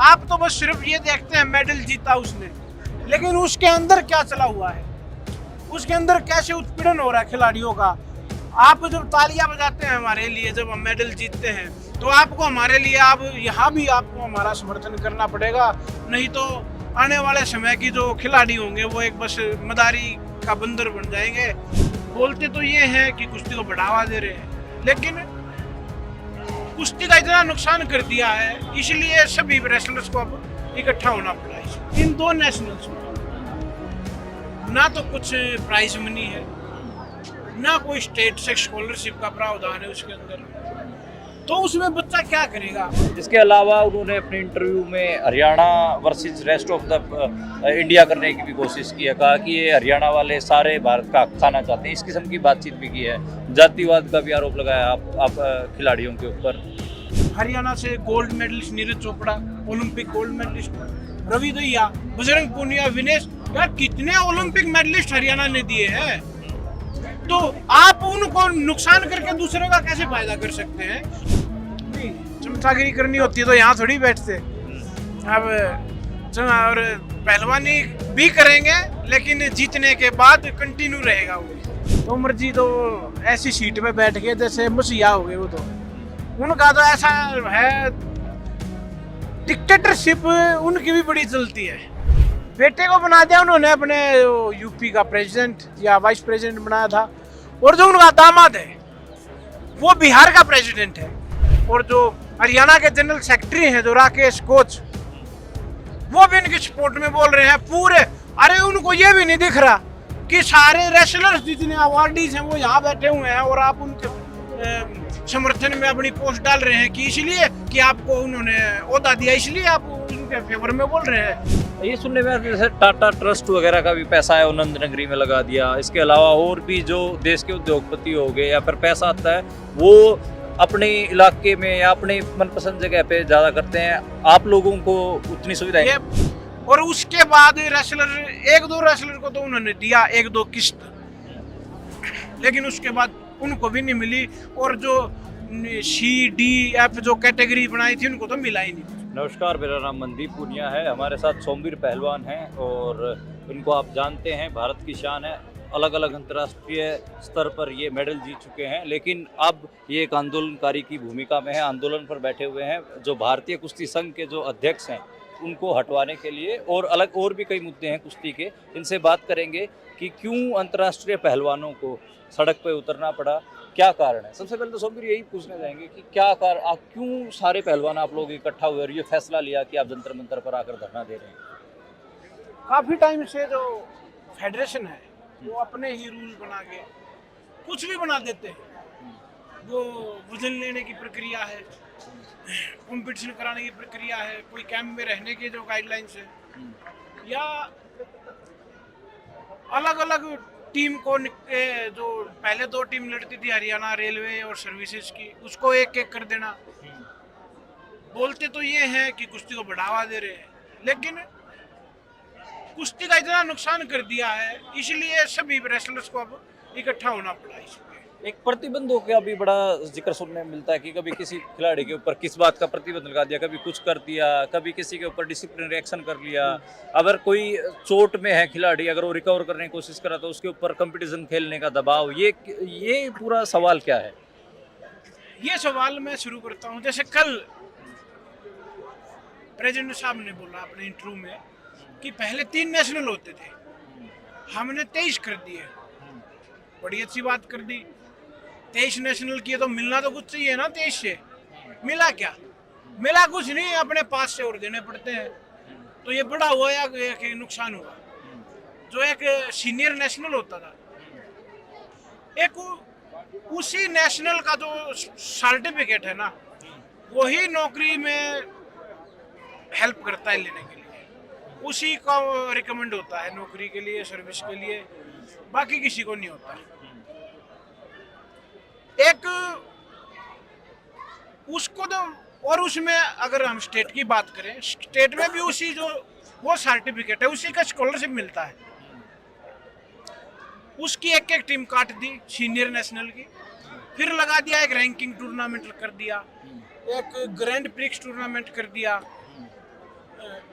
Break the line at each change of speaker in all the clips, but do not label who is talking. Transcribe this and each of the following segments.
आप तो बस सिर्फ ये देखते हैं मेडल जीता उसने, लेकिन उसके अंदर क्या चला हुआ है, उसके अंदर कैसे उत्पीड़न हो रहा है खिलाड़ियों का। आप जब तालियां बजाते हैं हमारे लिए जब हम मेडल जीतते हैं, तो आपको हमारे लिए आप यहाँ भी आपको हमारा समर्थन करना पड़ेगा, नहीं तो आने वाले समय की जो खिलाड़ी होंगे वो एक बस मदारी का बंदर बन जाएंगे। बोलते तो ये हैं कि कुश्ती को बढ़ावा दे रहे हैं, लेकिन कुश्ती का इतना नुकसान कर दिया है, इसलिए सभी रेसलर्स को अब इकट्ठा होना पड़ा। इन दो नेशनल्स में ना तो कुछ प्राइज मनी है, ना कोई स्टेट से स्कॉलरशिप का प्रावधान है उसके अंदर, तो उसमें बच्चा क्या करेगा।
इसके अलावा उन्होंने अपने इंटरव्यू में Haryana versus rest of the India करने की भी कोशिश की है, कहा कि ये हरियाणा वाले सारे भारत का खाना चाहते हैं, इस किस्म की बातचीत भी की है, जातिवाद का भी आरोप लगाया आप खिलाड़ियों के ऊपर।
हरियाणा से gold medalist Neeraj Chopra, Olympic gold medalist Ravi Dahiya, Bajrang Punia, Vinesh, यार कितने ओलंपिक मेडलिस्ट हरियाणा ने दिए हैं, तो आप उनको नुकसान करके दूसरे का कैसे फायदा कर सकते हैं। चमचागिरी करनी होती है तो यहाँ थोड़ी बैठते। अब और पहलवानी भी करेंगे, लेकिन जीतने के बाद कंटिन्यू रहेगा वो। तोमर जी तो ऐसी सीट पे बैठ के जैसे मसीहा हो गए वो, तो उनका तो ऐसा है, डिक्टेटरशिप उनकी भी बड़ी चलती है। बेटे को बना दिया उन्होंने अपने यूपी का प्रेसिडेंट या वाइस प्रेसिडेंट बनाया था, और जो उनका दामाद है वो बिहार का प्रेसिडेंट है, और जो हरियाणा के जनरल सेक्रेटरी हैं जो राकेश कोच, वो भी इनकी सपोर्ट में बोल रहे हैं पूरे। अरे उनको ये भी नहीं दिख रहा कि सारे रेसलर्स जितने अवार्डीज हैं वो यहाँ बैठे हुए हैं, और आप उनके समर्थन में अपनी पोस्ट डाल रहे हैं कि इसलिए कि आपको उन्होंने ओहदा दिया इसलिए आप उनके फेवर में बोल रहे हैं।
ये सुनने में जैसे टाटा ट्रस्ट वगैरह का भी पैसा है उन्नत नगरी में लगा दिया, इसके अलावा और भी जो देश के उद्योगपति हो गए या फिर पैसा आता है वो अपने इलाके में या अपने मनपसंद जगह पे ज़्यादा करते हैं, आप लोगों को उतनी सुविधाएं।
और उसके बाद रेसलर, एक दो रेसलर को तो उन्होंने दिया एक दो किस्त, लेकिन उसके बाद उनको भी नहीं मिली, और जो CDF जो कैटेगरी बनाई थी उनको तो मिला ही नहीं।
नमस्कार, मेरा नाम मनदीप पूनिया है, हमारे साथ सोमवीर पहलवान हैं और इनको आप जानते हैं, भारत की शान है, अलग अलग अंतर्राष्ट्रीय स्तर पर ये मेडल जीत चुके हैं, लेकिन अब ये एक आंदोलनकारी की भूमिका में है, आंदोलन पर बैठे हुए हैं। जो भारतीय कुश्ती संघ के जो अध्यक्ष हैं उनको हटवाने के लिए, और अलग और भी कई मुद्दे हैं कुश्ती के, इनसे बात करेंगे कि क्यों अंतर्राष्ट्रीय पहलवानों को सड़क पर उतरना पड़ा, क्या कारण है। सबसे पहले तो सोमवीर यही पूछना चाहेंगे कि क्या कारण, आप क्यों सारे पहलवान आप लोग इकट्ठा हुए और ये फैसला लिया कि आप जंतर मंतर पर आकर धरना दे रहे हैं।
काफी टाइम से जो फेडरेशन है वो अपने ही रूल बना के कुछ भी बना देते हैं। वो वजन लेने की प्रक्रिया है, कंपटीशन कराने की प्रक्रिया है, कोई कैंप में रहने के जो गाइडलाइंस है, या अलग अलग टीम को जो पहले 2 टीम लड़ती थी हरियाणा रेलवे और सर्विसेज की, उसको एक एक कर देना। बोलते तो ये हैं कि कुश्ती को बढ़ावा दे रहे हैं, लेकिन कुश्ती का इतना नुकसान कर दिया है, इसलिए सभी रेसलर्स को अब इकट्ठा होना पड़ा।
एक प्रतिबंधों का भी बड़ा जिक्र सुनने में मिलता है कि कभी किसी खिलाड़ी के ऊपर किस बात का प्रतिबंध लगा दिया, कभी कुछ कर दिया, कभी किसी के ऊपर डिसिप्लिनरी एक्शन कर लिया। अगर कोई चोट में है खिलाड़ी, अगर वो रिकवर करने की कोशिश करा तो उसके ऊपर कंपटीशन खेलने का दबाव, ये पूरा सवाल क्या है।
ये सवाल मैं शुरू करता हूँ। जैसे कल प्रेसिडेंट साहब ने बोला अपने इंटरव्यू में कि पहले 3 नेशनल होते थे, हमने 23 कर दिए, बड़ी अच्छी बात कर दी। 23 नेशनल किए तो मिलना तो कुछ चाहिए ना, 23 से मिला क्या? मिला कुछ नहीं, अपने पास से और देने पड़ते हैं, तो ये बड़ा हुआ या नुकसान हुआ। जो एक सीनियर नेशनल होता था, एक उसी नेशनल का जो सर्टिफिकेट है ना, वही नौकरी में हेल्प करता है लेने के लिए, उसी का रिकमेंड होता है नौकरी के लिए, सर्विस के लिए, बाकी किसी को नहीं होता। एक उसको तो, और उसमें अगर हम स्टेट की बात करें, स्टेट में भी उसी जो वो सर्टिफिकेट है उसी का स्कॉलरशिप मिलता है। उसकी एक एक टीम काट दी सीनियर नेशनल की, फिर लगा दिया एक रैंकिंग टूर्नामेंट कर दिया, एक ग्रैंड प्रिक्स टूर्नामेंट कर दिया,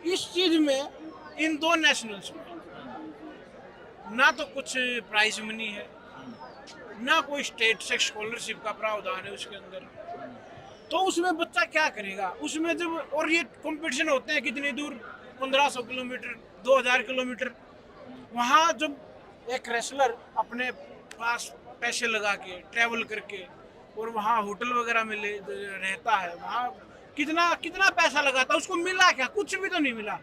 इस चीज में इन दो नेशनल्स में ना तो कुछ प्राइज मनी है, ना कोई स्टेट से स्कॉलरशिप का प्रावधान है उसके अंदर। तो उसमें बच्चा क्या करेगा उसमें जब, और ये कंपटीशन होते हैं कितनी दूर, 1500 किलोमीटर, 2000 किलोमीटर। वहाँ जब एक रेसलर अपने पास पैसे लगा के ट्रैवल करके और वहाँ होटल वगैरह में रहता है, वहाँ कितना कितना पैसा लगाता है, उसको मिला क्या? कुछ भी तो नहीं मिला,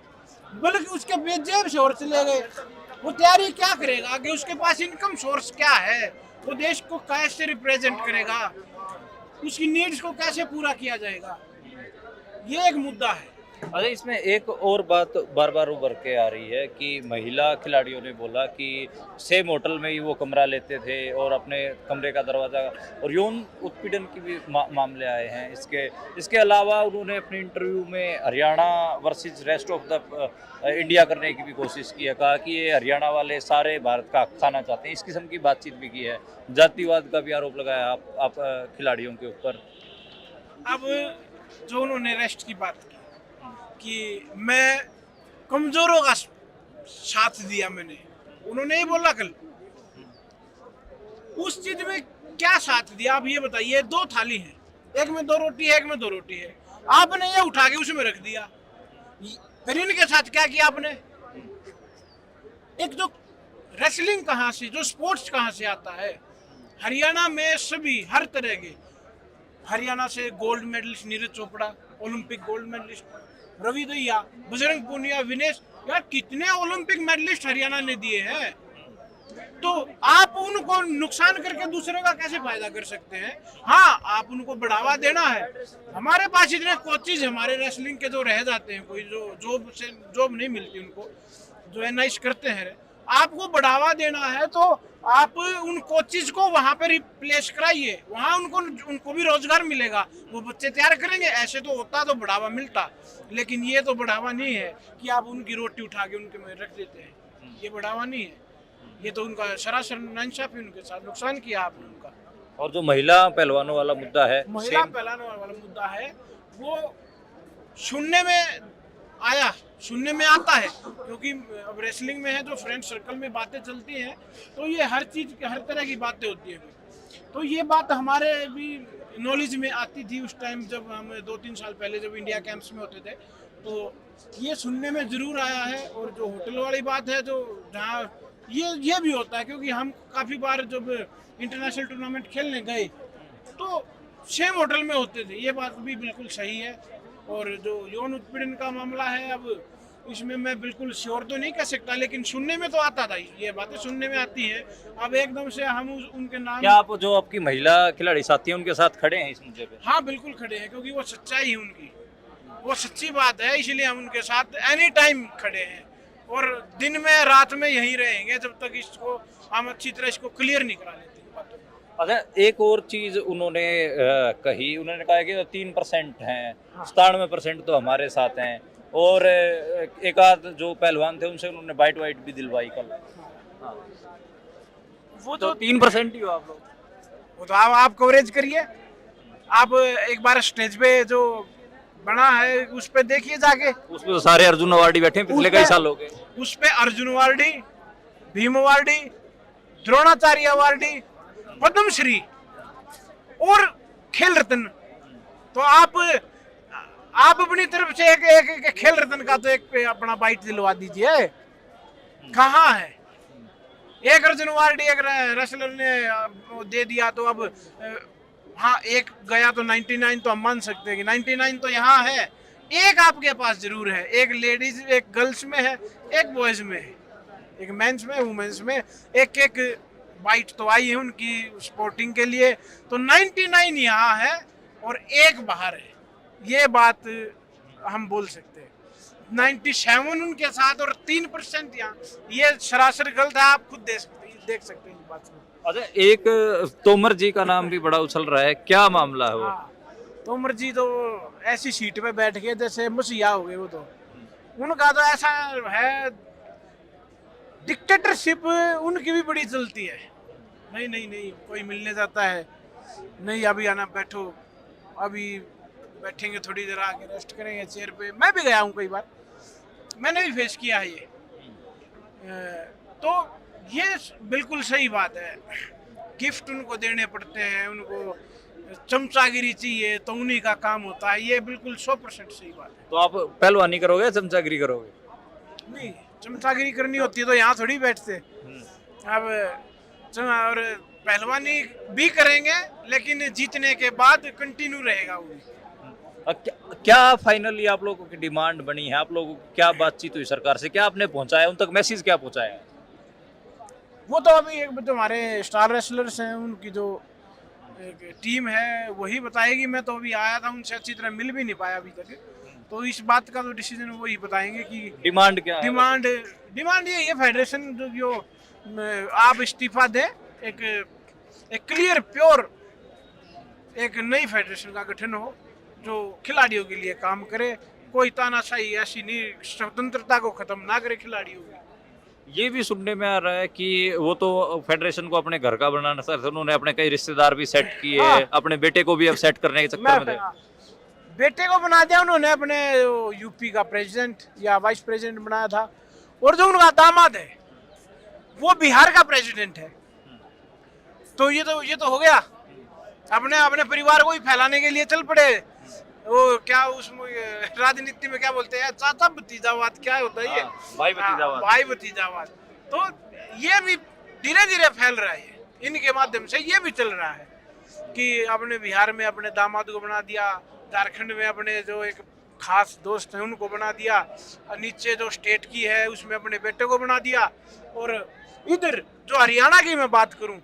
बल्कि उसके जेब से और चले गए। वो तैयारी क्या करेगा आगे? उसके पास इनकम सोर्स क्या है? वो देश को कैसे रिप्रेजेंट करेगा? उसकी नीड्स को कैसे पूरा किया जाएगा? ये एक मुद्दा है।
अरे इसमें एक और बात बार बार उभर के आ रही है कि महिला खिलाड़ियों ने बोला कि सेम होटल में ही वो कमरा लेते थे और अपने कमरे का दरवाज़ा, और यौन उत्पीड़न की भी मामले आए हैं। इसके अलावा उन्होंने अपने इंटरव्यू में Haryana versus rest of the India करने की भी कोशिश की है, कहा कि ये हरियाणा वाले सारे भारत का खाना चाहते हैं। इस किस्म की बातचीत भी की है, जातिवाद का भी आरोप लगाया आप खिलाड़ियों के ऊपर।
अब जो उन्होंने रेस्ट की बात की कि मैं कमजोरों का साथ दिया, मैंने, उन्होंने ये बोला कल, उस चीज में क्या साथ दिया? आप ये बताइए, दो थाली है, एक में 2 रोटी है, एक में 2 रोटी है, आपने ये उठा के उसमें रख दिया। फिर इनके साथ क्या किया आपने? एक जो रेसलिंग कहाँ से, जो स्पोर्ट्स कहाँ से आता है, हरियाणा में सभी हर तरह के, हरियाणा से gold medalist Neeraj Chopra, Olympic gold medalist, Ravi Dahiya, Bajrang Punia, Vinesh, यार कितने ओलंपिक मेडलिस्ट हरियाणा ने दिए हैं। तो आप उनको नुकसान करके दूसरे का कैसे फायदा कर सकते हैं? हाँ, आप उनको बढ़ावा देना है। हमारे पास इतने कोचेज हमारे रेसलिंग के जो रह जाते हैं, कोई जो जॉब नहीं मिलती उनको, जो एनआईएस करते हैं, आपको बढ़ावा देना है तो आप उन कोचेज को वहाँ पे रिप्लेस कराइए, वहाँ उनको भी रोजगार मिलेगा, वो बच्चे तैयार करेंगे। ऐसे तो होता तो बढ़ावा मिलता, लेकिन ये तो बढ़ावा नहीं है कि आप उनकी रोटी उठा के उनके में रख देते हैं, ये बढ़ावा नहीं है। ये तो उनका सरासर नाइंसाफी, उनके साथ नुकसान किया आपने उनका।
और जो महिला पहलवानों वाला मुद्दा है,
महिला पहलवानों वाला मुद्दा है, वो सुनने में आया, सुनने में आता है, क्योंकि अब रेसलिंग में है जो फ्रेंड सर्कल में बातें चलती हैं, तो ये हर चीज हर तरह की बातें होती है। तो ये बात हमारे भी नॉलेज में आती थी उस टाइम, जब हम 2-3 साल पहले जब इंडिया कैंप्स में होते थे, तो ये सुनने में जरूर आया है। और जो होटल वाली बात है, जो जहाँ ये भी होता है, क्योंकि हम काफ़ी बार जब इंटरनेशनल टूर्नामेंट खेलने गए तो सेम होटल में होते थे, ये बात भी बिल्कुल सही है। और जो यौन उत्पीड़न का मामला है, अब इसमें मैं बिल्कुल श्योर तो नहीं कह सकता, लेकिन सुनने में तो आता था, ये बातें सुनने में आती है। अब एकदम से हम उनके नाम,
क्या आप जो आपकी महिला खिलाड़ी साथी हैं उनके साथ खड़े हैं इस मुद्दे पे?
हाँ बिल्कुल खड़े हैं, क्योंकि वो सच्चाई है उनकी, वो सच्ची बात है, इसलिए हम उनके साथ एनी टाइम खड़े हैं और दिन में रात में यहीं रहेंगे जब तक इसको हम अच्छी तरह इसको क्लियर नहीं करा लेते।
अच्छा, एक और चीज उन्होंने कही, उन्होंने कहा कि 3% हैं, 97% तो हमारे साथ हैं, और एक आध जो पहलवान थे उनसे उन्होंने वाइट भी दिलवाई कल। हाँ। वो तो 3% ही हो आप लोग।
वो तो आप कवरेज करिए, आप एक बार स्टेज पे जो बना है उस पे देखिए जाके,
उसमें तो सारे अर्जुन अवार्डी बैठे हैं पिछले कई साल हो गए।
उस पे Arjun awardee, Bhim awardee, Dronacharya awardee, Padma Shri और खेल रत्न। तो आप अपनी तरफ से एक खेल रत्न का तो एक अपना बाइट दिलवा दीजिए। कहाँ है? एक अर्जुन अवार्डी एक रेसलर ने दे दिया, तो अब हाँ एक गया तो 99 तो हम मान सकते हैं कि 99 तो यहाँ है, एक आपके पास जरूर है, एक लेडीज, एक गर्ल्स में है, एक बॉयज में है, एक मेंस में, वुमेन्स में, एक बाइट तो आई है उनकी स्पोर्टिंग के लिए। तो 99 यहाँ है और एक बाहर है, ये बात हम बोल सकते हैं। 97 उनके साथ और 3% यहाँ, ये सरासर गलत है, आप खुद देख सकते हैं इस बात को।
अच्छा, एक तोमर जी का नाम भी बड़ा उछल रहा है, क्या मामला है वो?
हाँ, तोमर जी तो ऐसी सीट पे बैठ के जैसे मसीहा हो गए वो तो, उनका तो ऐसा है, डिक्टेटरशिप उनकी भी बड़ी चलती है। नहीं कोई मिलने जाता है, नहीं अभी आना, बैठो, अभी बैठेंगे, थोड़ी देर आके रेस्ट करेंगे चेयर पे। मैं भी गया हूँ कई बार, मैंने भी फेस किया है ये। तो ये बिल्कुल सही बात है, गिफ्ट उनको देने पड़ते हैं, उनको चमचागिरी चाहिए तो उन्हीं का काम होता है, ये बिल्कुल 100% सही बात है।
तो आप पहलवानी करोगे या चमचागिरी करोगे?
नहीं, चमचागिरी करनी होती है तो यहाँ थोड़ी बैठते। अब और पहलवानी भी करेंगे लेकिन जीतने के बाद कंटिन्यू रहेगा वो भी।
क्या फाइनली आप लोगों की डिमांड बनी है? आप लोगों को क्या बातचीत हुई सरकार से? क्या आपने पहुंचाया उन तक मैसेज, क्या पहुंचाया है?
वो तो अभी एक जो हमारे स्टार रेसलर्स हैं उनकी जो एक टीम है वही बताएगी। मैं तो अभी आया था, उनसे अच्छी तरह मिल भी नहीं पाया अभी तक, तो इस बात का तो डिसीजन वही बताएंगे कि
डिमांड क्या है?
डिमांड ये फेडरेशन जो आप इस्तीफा दें, एक क्लियर प्योर एक नई फेडरेशन का गठन हो जो खिलाड़ियों के लिए काम करे, कोई तानाशाही ऐसी नहीं, स्वतंत्रता को खत्म ना करे खिलाड़ियों की।
ये भी सुनने में आ रहा है कि वो तो फेडरेशन को अपने घर का बनाना सर, उन्होंने अपने कई रिश्तेदार भी सेट किए,
हाँ।
अपने बेटे को भी अब सेट करने के चक्कर में थे।
बेटे को बना दिया उन्होंने, अपने यूपी का प्रेसिडेंट या वाइस प्रेसिडेंट बनाया था, और जो उनका दामाद है वो बिहार का प्रेसिडेंट है। तो ये तो हो गया, अपने अपने परिवार को ही फैलाने के लिए चल पड़े। वो क्या उसमें राजनीति में क्या बोलते हैं, चाचा भतीजावाद क्या होता है ये?
भाई भतीजावाद।
भाई भतीजावाद। तो ये भी धीरे धीरे फैल रहा है, इनके माध्यम से ये भी चल रहा है कि अपने बिहार में अपने दामाद को बना दिया, झारखंड में अपने जो एक खास दोस्त हैं उनको बना दिया, नीचे जो स्टेट की है उसमें अपने बेटे को बना दिया। और इधर जो हरियाणा की मैं बात करूं,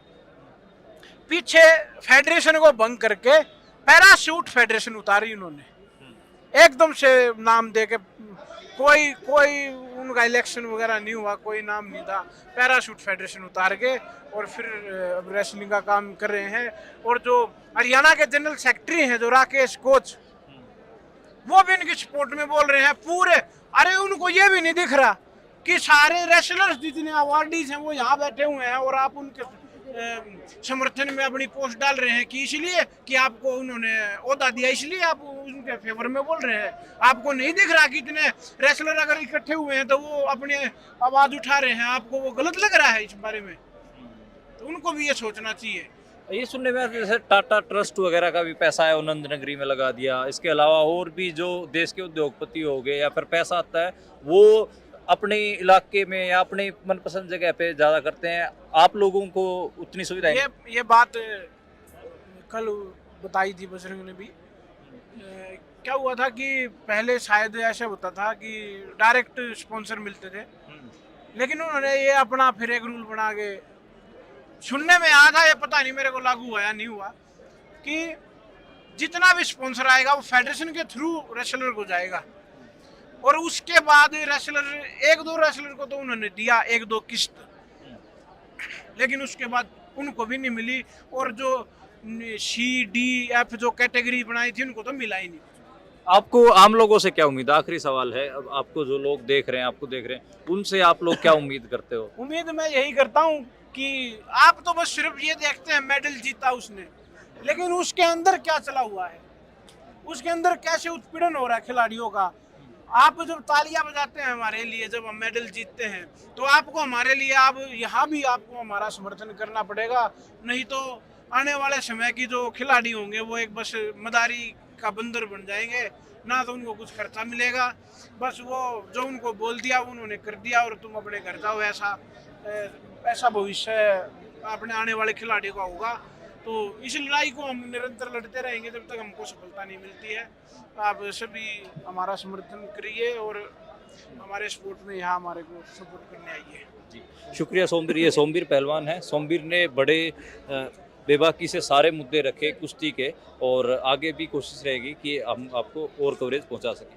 पीछे फेडरेशन को भंग करके पैराशूट फेडरेशन उतारी उन्होंने, एकदम से नाम दे के। कोई उनका इलेक्शन वगैरह नहीं हुआ, कोई नाम नहीं था, पैराशूट फेडरेशन उतार के और फिर रेसलिंग का काम कर रहे हैं। और जो हरियाणा के जनरल सेक्रेटरी हैं जो राकेश कोच, वो भी इनकी सपोर्ट में बोल रहे हैं पूरे। अरे उनको ये भी नहीं दिख रहा कि सारे रेसलर्स जितने अवार्डीज हैं वो यहाँ बैठे हुए हैं और आप उनके समर्थन में अपनी पोस्ट डाल रहे हैं कि इसलिए कि आपको उन्होंने ओहदा दिया इसलिए आप उनके फेवर में बोल रहे हैं। आपको नहीं दिख रहा कि इतने रेसलर अगर इकट्ठे हुए हैं तो वो अपनी आवाज उठा रहे हैं, आपको वो गलत लग रहा है इस बारे में? तो उनको भी ये सोचना चाहिए।
ये सुनने में जैसे टाटा ट्रस्ट वगैरह का भी पैसा है आनंद नगरी में लगा दिया, इसके अलावा और भी जो देश के उद्योगपति हो गए या फिर पैसा आता है वो अपने इलाके में या अपने मनपसंद जगह पे ज़्यादा करते हैं। आप लोगों को उतनी सुविधा
ये बात कल बताई थी बजरंग ने भी। क्या हुआ था कि पहले शायद ऐसा होता था कि डायरेक्ट स्पॉन्सर मिलते थे, लेकिन उन्होंने ये अपना फिर एक रूल बना के, सुनने में आया था, ये पता नहीं मेरे को लागू हुआ या नहीं हुआ, कि जितना भी स्पॉन्सर आएगा वो फेडरेशन के थ्रू रेसलर को जाएगा। और उसके बाद रेसलर, एक दो रेसलर को तो उन्होंने दिया एक दो किस्त, लेकिन उसके बाद उनको भी नहीं मिली। और जो CDF जो कैटेगरी बनाई थी उनको तो मिला ही नहीं।
आपको आम लोगों से क्या उम्मीद? आखिरी सवाल है, अब आपको जो लोग देख रहे हैं, आपको देख रहे हैं, उनसे आप लोग क्या उम्मीद करते हो?
उम्मीद मैं यही करता हूँ कि आप तो बस सिर्फ ये देखते हैं मेडल जीता उसने, लेकिन उसके अंदर क्या चला हुआ है, उसके अंदर कैसे उत्पीड़न हो रहा है खिलाड़ियों का। आप जब तालियां बजाते हैं हमारे लिए, जब हम मेडल जीतते हैं, तो आपको हमारे लिए, आप यहाँ भी आपको हमारा समर्थन करना पड़ेगा, नहीं तो आने वाले समय की जो खिलाड़ी होंगे वो एक बस मदारी का बंदर बन जाएंगे, ना तो उनको कुछ खर्चा मिलेगा, बस वो जो उनको बोल दिया उन्होंने कर दिया और तुम अपने घर जाओ, ऐसा भविष्य अपने आने वाले खिलाड़ियों का होगा। तो इस लड़ाई को हम निरंतर लड़ते रहेंगे जब तक हमको सफलता नहीं मिलती है। आप सभी हमारा समर्थन करिए और हमारे स्पोर्ट में यहाँ हमारे को सपोर्ट करने आइए।
जी, शुक्रिया सोमवीर। ये सोमवीर पहलवान है। सोमवीर ने बड़े बेबाकी से सारे मुद्दे रखे कुश्ती के, और आगे भी कोशिश रहेगी कि हम आपको और कवरेज पहुँचा सकें।